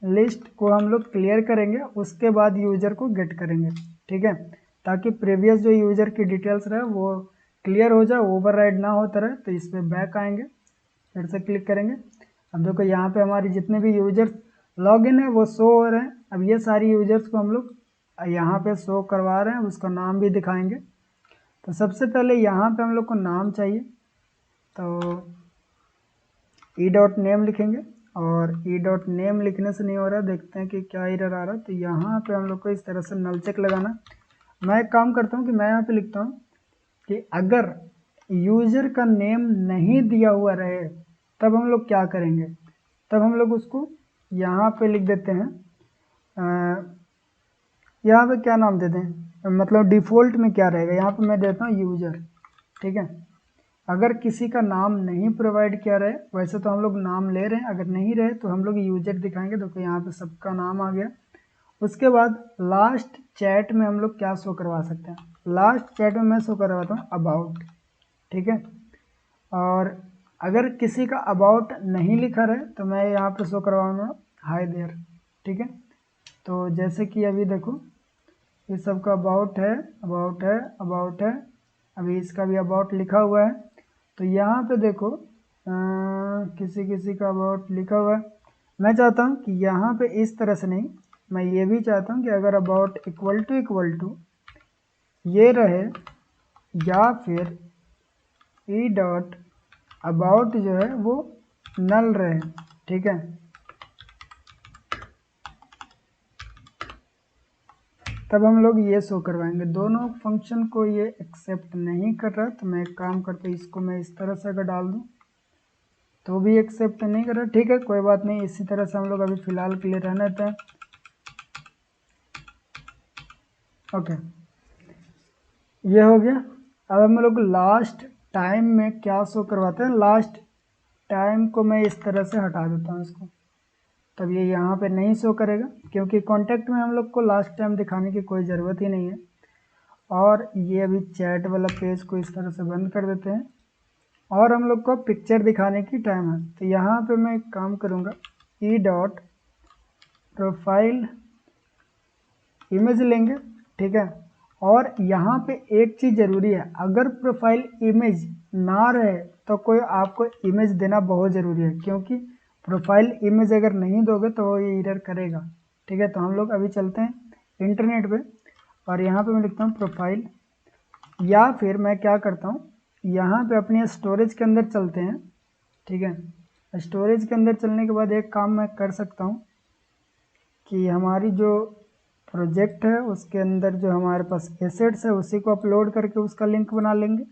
[SPEAKER 1] लिस्ट को हम लोग क्लियर करेंगे, उसके बाद यूजर को गेट करेंगे, ठीक है। ताकि प्रीवियस जो यूजर की डिटेल्स रहे वो क्लियर हो जाए, ओवरराइड ना होता रहे। तो इस पर बैक आएंगे, फिर से क्लिक करेंगे। अब देखो यहाँ पे हमारी जितने भी यूजर्स लॉगिन है वो शो हो रहे हैं। अब ये सारी यूजर्स को हम लोग यहाँ पे शो करवा रहे हैं, उसका नाम भी दिखाएंगे। तो सबसे पहले यहाँ पे हम लोग को नाम चाहिए, तो ई डॉट नेम लिखेंगे। और ई डॉट नेम लिखने से नहीं हो रहा, देखते हैं कि क्या एरर आ रहा है। तो यहाँ पे हम लोग को इस तरह से नल चेक लगाना। मैं एक काम करता हूँ कि मैं यहाँ पे लिखता हूँ कि अगर यूजर का नेम नहीं दिया हुआ रहे तब हम लोग क्या करेंगे। तब हम लोग उसको यहाँ पे लिख देते हैं, यहाँ पे क्या नाम देते हैं, मतलब डिफ़ॉल्ट में क्या रहेगा। यहाँ पे मैं देता हूँ यूजर, ठीक है। अगर किसी का नाम नहीं प्रोवाइड किया रहे, वैसे तो हम लोग नाम ले रहे हैं, अगर नहीं रहे तो हम लोग यूजर दिखाएंगे। देखो यहाँ पे सबका नाम आ गया। उसके बाद लास्ट चैट में हम लोग क्या शो करवा सकते हैं। लास्ट चैट में मैं शो करवाता हूँ अबाउट, ठीक है। और अगर किसी का अबाउट नहीं लिखा रहे तो मैं यहाँ पे शो करवाऊँगा हाय देयर, ठीक है। तो जैसे कि अभी देखो ये सबका अबाउट है, अबाउट है, अबाउट है। अभी इसका भी अबाउट लिखा हुआ है। तो यहाँ पे देखो किसी किसी का अबाउट लिखा हुआ है। मैं चाहता हूँ कि यहाँ पे इस तरह से नहीं, मैं ये भी चाहता हूँ कि अगर अबाउट इक्वल टू ये रहे, या फिर ई डॉट अबाउट जो है वो नल रहे, ठीक है। तब हम लोग ये शो करवाएंगे। दोनों फंक्शन को ये एक्सेप्ट नहीं कर रहा, तो मैं एक काम करता हूँ, इसको मैं इस तरह से अगर डाल दूँ तो भी एक्सेप्ट नहीं कर रहा, ठीक है, कोई बात नहीं। इसी तरह से हम लोग अभी फ़िलहाल के लिए रहने देते हैं। ओके, ये हो गया। अब हम लोग लास्ट टाइम में क्या शो करवाते हैं। लास्ट टाइम को मैं इस तरह से हटा देता हूँ इसको, तब ये यहाँ पे नहीं शो करेगा, क्योंकि कॉन्टैक्ट में हम लोग को लास्ट टाइम दिखाने की कोई ज़रूरत ही नहीं है। और ये अभी चैट वाला पेज को इस तरह से बंद कर देते हैं। और हम लोग को पिक्चर दिखाने की टाइम है, तो यहाँ पे मैं एक काम करूँगा, ई डॉट प्रोफाइल इमेज लेंगे, ठीक है। और यहाँ पे एक चीज़ ज़रूरी है, अगर प्रोफाइल इमेज ना रहे तो कोई आपको इमेज देना बहुत ज़रूरी है, क्योंकि प्रोफाइल इमेज अगर नहीं दोगे तो वो ये एरर करेगा, ठीक है। तो हम लोग अभी चलते हैं इंटरनेट पे, और यहाँ पे मैं लिखता हूँ प्रोफाइल, या फिर मैं क्या करता हूँ, यहाँ पे अपने स्टोरेज के अंदर चलते हैं, ठीक है। स्टोरेज के अंदर चलने के बाद एक काम मैं कर सकता हूँ कि हमारी जो प्रोजेक्ट है उसके अंदर जो हमारे पास एसेट्स है उसी को अपलोड करके उसका लिंक बना लेंगे।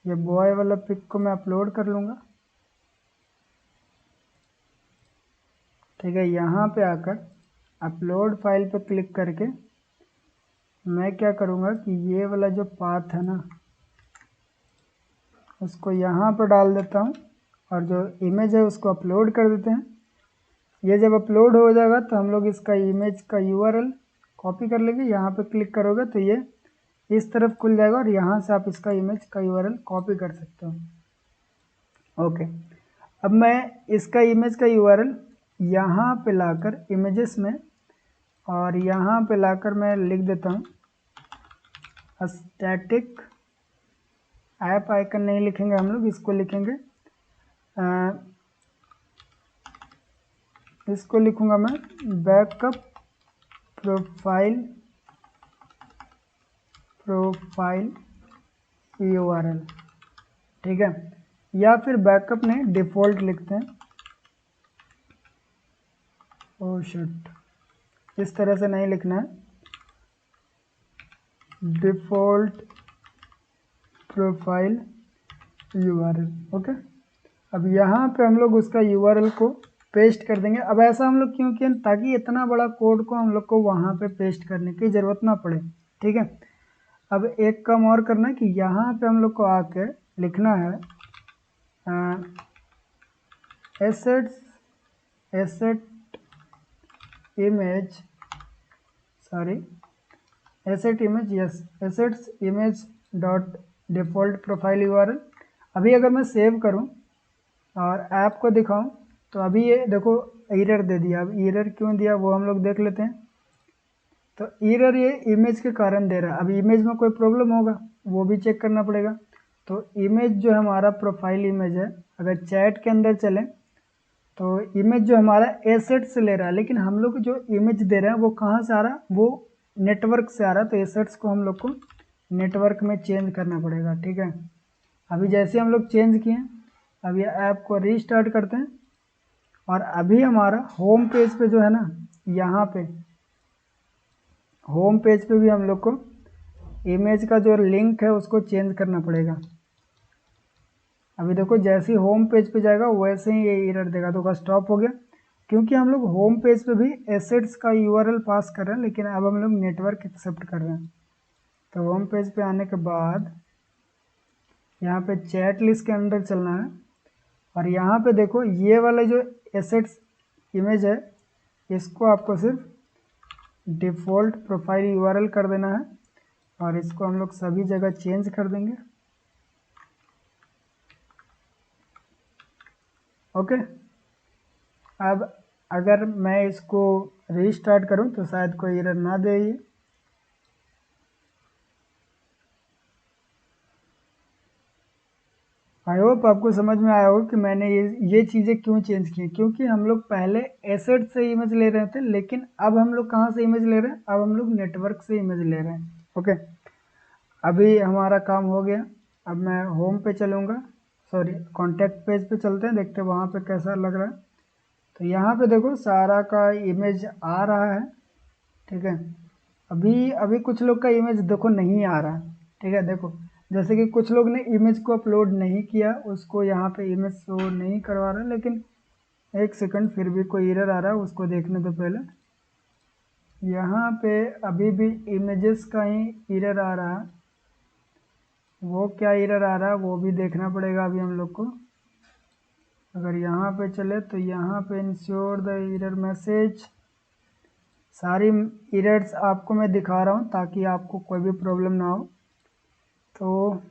[SPEAKER 1] ये बॉय वाला पिक को मैं अपलोड कर लूँगा, ठीक है। यहाँ पे आकर अपलोड फाइल पे क्लिक करके मैं क्या करूँगा कि ये वाला जो पाथ है ना, उसको यहाँ पर डाल देता हूँ। और जो इमेज है उसको अपलोड कर देते हैं। ये जब अपलोड हो जाएगा तो हम लोग इसका इमेज का यूआरएल कॉपी कर लेंगे। यहाँ पे क्लिक करोगे तो ये इस तरफ खुल जाएगा और यहाँ से आप इसका इमेज का यूआरएल कॉपी कर सकते हो। ओके, अब मैं इसका इमेज का यूआरएल यहाँ पे लाकर इमेजेस में और यहाँ पे लाकर मैं लिख देता हूँ स्टैटिक ऐप आइकन नहीं लिखेंगे हम लोग, इसको लिखेंगे इसको लिखूंगा मैं बैकअप प्रोफाइल यूआरएल, ठीक है। या फिर बैकअप नहीं, डिफ़ॉल्ट लिखते हैं। ओ शिट, इस तरह से नहीं लिखना है, डिफ़ॉल्ट प्रोफाइल यूआरएल। ओके, अब यहाँ पे हम लोग उसका यूआरएल को पेस्ट कर देंगे। अब ऐसा हम लोग क्यों किए, ताकि इतना बड़ा कोड को हम लोग को वहाँ पे पेस्ट करने की ज़रूरत ना पड़े, ठीक है। अब एक काम और करना है कि यहाँ पे हम लोग को आके लिखना है asset image dot default profile URL. अभी अगर मैं सेव करूं और ऐप को दिखाऊं तो अभी ये देखो एरर दे दिया। अब एरर क्यों दिया वो हम लोग देख लेते हैं। तो एरर ये इमेज के कारण दे रहा है। अब इमेज में कोई प्रॉब्लम होगा वो भी चेक करना पड़ेगा। तो इमेज जो हमारा प्रोफाइल इमेज है, अगर चैट के अंदर चलें तो इमेज जो हमारा एसेट से ले रहा है, लेकिन हम लोग जो इमेज दे रहे हैं वो कहाँ से आ रहा है, वो नेटवर्क से आ रहा है। तो एसेट्स को हम लोग को नेटवर्क में चेंज करना पड़ेगा, ठीक है। अभी जैसे हम लोग चेंज किए, अब ये ऐप को रीस्टार्ट करते हैं और अभी हमारा होम पेज पे जो है ना, यहाँ पे होम पेज पे भी हम लोग को इमेज का जो लिंक है उसको चेंज करना पड़ेगा। अभी देखो जैसे ही होम पेज पे जाएगा वैसे ही ये एरर देगा। तो स्टॉप हो गया, क्योंकि हम लोग होम पेज पे भी एसेट्स का यूआरएल पास कर रहे हैं, लेकिन अब हम लोग नेटवर्क एक्सेप्ट कर रहे हैं। तो होम पेज पे आने के बाद यहाँ पे चैट लिस्ट के अंदर चलना है और यहाँ पे देखो ये वाला जो एसेट्स इमेज है इसको आपको सिर्फ डिफ़ॉल्ट प्रोफाइल यूआरएल कर देना है और इसको हम लोग सभी जगह चेंज कर देंगे। ओके, अब अगर मैं इसको रीस्टार्ट करूं तो शायद कोई एरर ना दे। ये आई होप आपको समझ में आया होगा कि मैंने ये चीज़ें क्यों चेंज की, क्योंकि हम लोग पहले एसेट से इमेज ले रहे थे, लेकिन अब हम लोग कहाँ से इमेज ले रहे हैं, अब हम लोग नेटवर्क से इमेज ले रहे हैं। ओके, अभी हमारा काम हो गया। अब मैं होम पे चलूँगा, सॉरी कॉन्टैक्ट पेज पे चलते हैं, देखते हैं वहाँ पे कैसा लग रहा है। तो यहाँ पे देखो सारा का इमेज आ रहा है, ठीक है। अभी अभी कुछ लोग का इमेज देखो नहीं आ रहा, ठीक है। देखो जैसे कि कुछ लोग ने इमेज को अपलोड नहीं किया, उसको यहाँ पे इमेज शो नहीं करवा रहा, लेकिन एक सेकंड फिर भी कोई एरर आ रहा है, उसको देखने तो पहले। यहाँ पे अभी भी इमेजेस का ही एरर आ रहा है, वो क्या एरर आ रहा है वो भी देखना पड़ेगा अभी हम लोग को। अगर यहाँ पे चले तो यहाँ पे इंश्योर द एरर मैसेज, सारी एरर्स आपको मैं दिखा रहा हूँ ताकि आपको कोई भी प्रॉब्लम ना हो। तो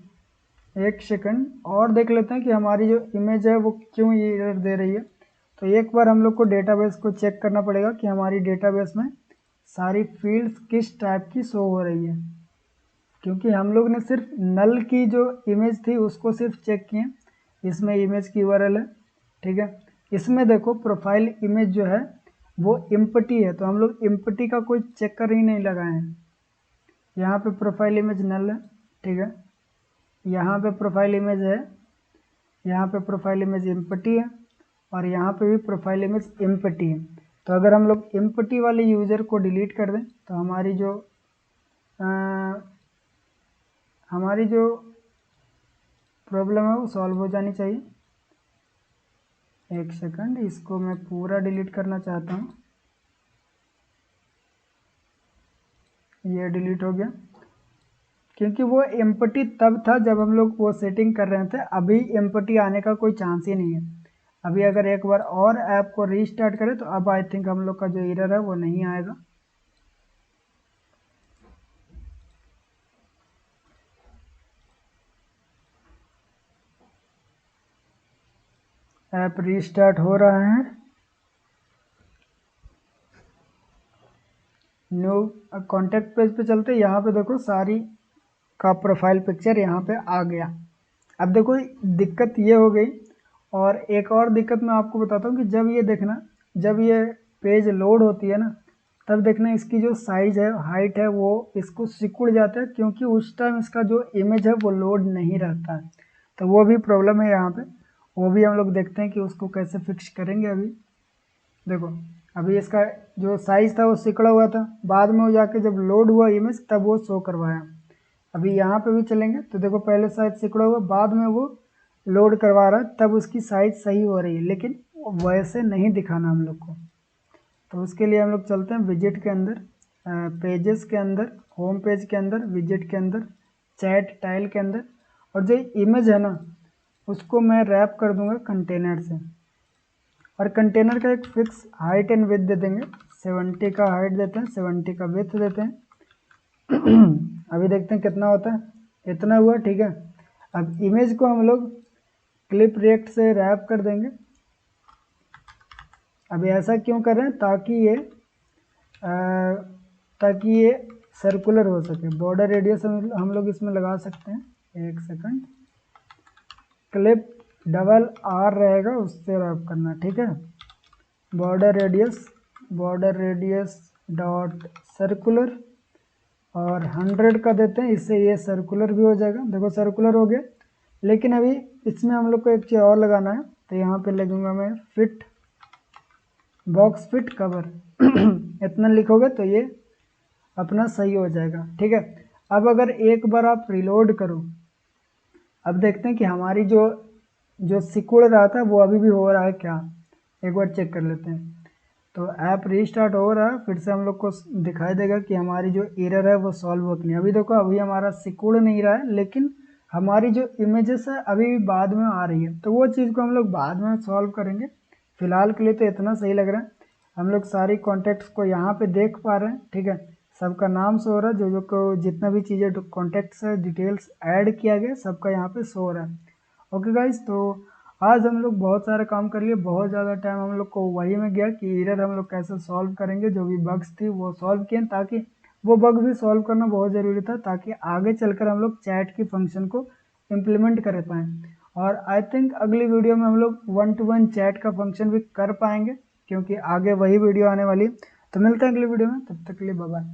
[SPEAKER 1] एक सेकंड और देख लेते हैं कि हमारी जो इमेज है वो क्यों ये एरर दे रही है। तो एक बार हम लोग को डेटाबेस को चेक करना पड़ेगा कि हमारी डेटाबेस में सारी फील्ड्स किस टाइप की शो हो रही है, क्योंकि हम लोग ने सिर्फ नल की जो इमेज थी उसको सिर्फ चेक किए। इसमें इमेज की यूआरएल है, ठीक है। इसमें देखो प्रोफाइल इमेज जो है वो एम्प्टी है, तो हम लोग एम्प्टी का कोई चेकर ही नहीं लगाए हैं। यहाँ पे प्रोफाइल इमेज नल है, ठीक है। यहाँ पे प्रोफाइल इमेज है, यहाँ पे प्रोफाइल इमेज एम्प्टी है और यहाँ पे भी प्रोफाइल इमेज एम्प्टी है। तो अगर हम लोग एम्प्टी वाले यूज़र को डिलीट कर दें तो हमारी जो प्रॉब्लम है वो सॉल्व हो जानी चाहिए। एक सेकंड, इसको मैं पूरा डिलीट करना चाहता हूँ। ये डिलीट हो गया, क्योंकि वो एम्प्टी तब था जब हम लोग वो सेटिंग कर रहे थे, अभी एम्प्टी आने का कोई चांस ही नहीं है। अभी अगर एक बार और ऐप को रीस्टार्ट करें तो अब आई थिंक हम लोग का जो एरर है वो नहीं आएगा। ऐप रीस्टार्ट हो रहा है। न्यू कॉन्टैक्ट पेज पे चलते, यहाँ पे देखो सारी का प्रोफाइल पिक्चर यहाँ पे आ गया। अब देखो दिक्कत ये हो गई, और एक और दिक्कत मैं आपको बताता हूँ कि जब ये देखना, जब ये पेज लोड होती है ना, तब देखना इसकी जो साइज है, हाइट है, वो इसको सिकुड़ जाता है, क्योंकि उस टाइम इसका जो इमेज है वो लोड नहीं रहता है। तो वो भी प्रॉब्लम है यहाँ पे, वो भी हम लोग देखते हैं कि उसको कैसे फिक्स करेंगे। अभी देखो, अभी इसका जो साइज था वो सिकुड़ा हुआ था, बाद में वो जाके जब लोड हुआ इमेज तब वो शो करवाया। अभी यहाँ पे भी चलेंगे तो देखो पहले साइज सिकुड़ा हुआ, बाद में वो लोड करवा रहा है, तब उसकी साइज सही हो रही है, लेकिन वैसे नहीं दिखाना हम लोग को। तो उसके लिए हम लोग चलते हैं विजिट के अंदर, पेजेस के अंदर, होम पेज के अंदर, विजिट के अंदर, चैट टाइल के अंदर, और जो इमेज है ना उसको मैं रैप कर दूंगा कंटेनर से, और कंटेनर का एक फिक्स हाइट एंड विड्थ दे देंगे। 70 का हाइट देते हैं, 70 का विड्थ देते हैं। अभी देखते हैं कितना होता है, इतना हुआ, ठीक है। अब इमेज को हम लोग क्लिप रिएक्ट से रैप कर देंगे। अभी ऐसा क्यों कर रहे हैं, ताकि ये सर्कुलर हो सके। बॉर्डर रेडियस हम लोग इसमें लगा सकते हैं, एक सेकंड, क्लिप डबल आर रहेगा उससे रैप करना, ठीक है। बॉर्डर रेडियस डॉट सर्कुलर, और 100 का देते हैं, इससे ये सर्कुलर भी हो जाएगा। देखो सर्कुलर हो गया, लेकिन अभी इसमें हम लोग को एक चीज़ और लगाना है, तो यहाँ पे लगूंगा मैं फिट बॉक्स फिट कवर। इतना लिखोगे तो ये अपना सही हो जाएगा, ठीक है। अब अगर एक बार आप रिलोड करो, अब देखते हैं कि हमारी जो जो सिकुड़ रहा था वो अभी भी हो रहा है क्या, एक बार चेक कर लेते हैं। तो ऐप रीस्टार्ट हो रहा है, फिर से हम लोग को दिखाई देगा कि हमारी जो एरर है वो सॉल्व हो नहीं। अभी देखो अभी हमारा सिकुड़ नहीं रहा है, लेकिन हमारी जो इमेजेस है अभी भी बाद में आ रही है, तो वो चीज़ को हम लोग बाद में सॉल्व करेंगे। फिलहाल के लिए तो इतना सही लग रहा है। हम लोग सारी कॉन्टैक्ट्स को यहाँ पे देख पा रहे हैं, ठीक है। सबका नाम शो हो रहा है, जो जो को जितना भी चीज़ें कॉन्टैक्ट्स है, डिटेल्स ऐड किया गया, सबका यहाँ पे शो हो रहा है। ओके गाइस, तो आज हम लोग बहुत सारा काम कर लिए, बहुत ज़्यादा टाइम हम लोग को वही में गया कि एरर हम लोग कैसे सॉल्व करेंगे। जो भी बग्स थी वो सॉल्व किए, ताकि वो बग भी सॉल्व करना बहुत ज़रूरी था, ताकि आगे चलकर हम लोग चैट की फंक्शन को इम्प्लीमेंट कर पाएँ। और आई थिंक अगली वीडियो में हम लोग 1-to-1 चैट का फंक्शन भी कर पाएंगे, क्योंकि आगे वही वीडियो आने वाली है। तो मिलते हैं अगली वीडियो में, तब तक के लिए बाय बाय।